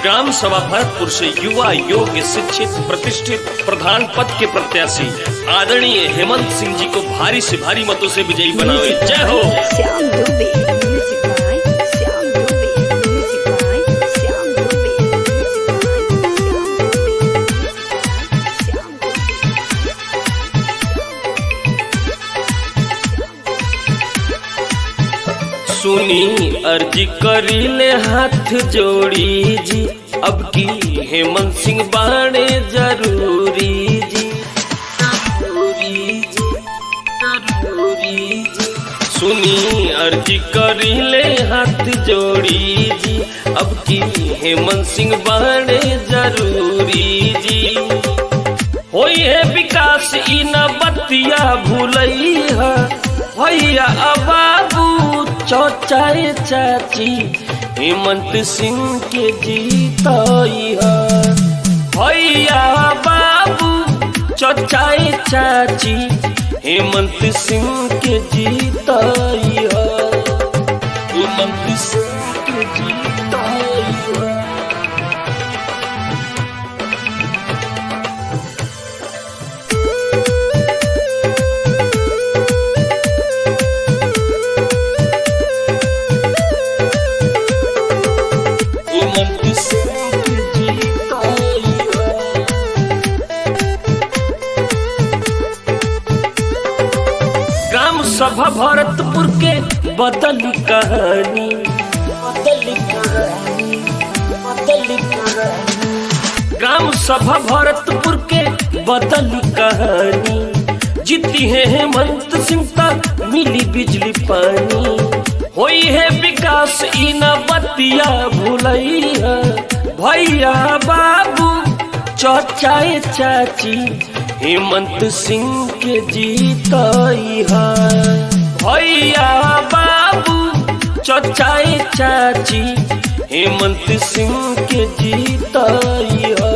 Gram सभा भरतपुर से युवा योग्य शिक्षित प्रतिष्ठित प्रधान पद के प्रत्याशी आदरणीय हेमंत सिंह जी को भारी से भारी मतों से विजयी बनावे। जय हो। Shyam Dubey music by Shyam Dubey music by Shyam Dubey music by Shyam Dubey. सुनी अर्जी करीले हाथ जोड़ी जी, अब की हेमंत सिंह बाणे जरूरी जी, जरूरी जी, जरूरी जी। सुनी अर्जी करीले हाथ जोड़ी जी, अब की हेमंत सिंह बाणे जरूरी जी। होई है विकास ई न बतिया भूलई है, भैया बाबू चौचाए चाची हेमंत सिंह के जीतई है। भैया बाबू चौचाए चाची हेमंत सिंह के जीतई है, हेमंत सिंह के जीतई है। ग्राम सभा भरतपुर के बदली कहानी, बदली कहानी, बदली कहानी। ग्राम सभा भरतपुर के बदली कहानी, जीती है हेमंत सिंह तक मिली बिजली पानी। होई है विकास ई न बतिया भूलई है, भैया बाबू चौचाए चाची हेमंत सिंह के जीतई है। भैया बाबू चौचाए चाची हेमंत सिंह के जीतई है,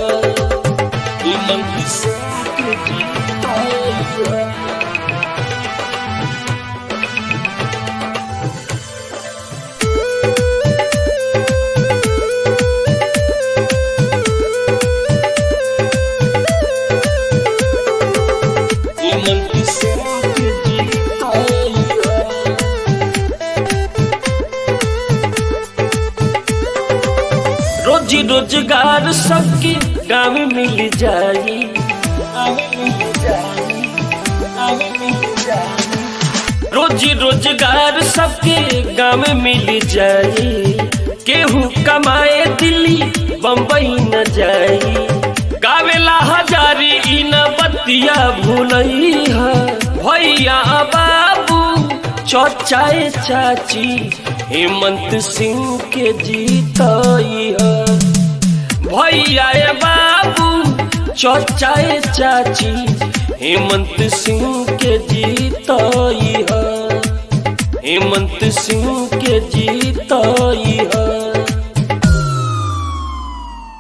हेमंत सिंह के जीतई है। रोजी रोजगार सबके गाँव में मिल जाई, रोजी रोजगार सबके गाँव में मिल जाई। केहू कमाए दिल्ली बम्बई न जाई, गावेला हजारी ई न बतिया भूलई है। भैया बाबू चौचाए चाची हेमंत सिंह के जीतई है। भैया बाबू चौचाए चाची हेमंत सिंह के जीतई है, हेमंत सिंह के जीतई है।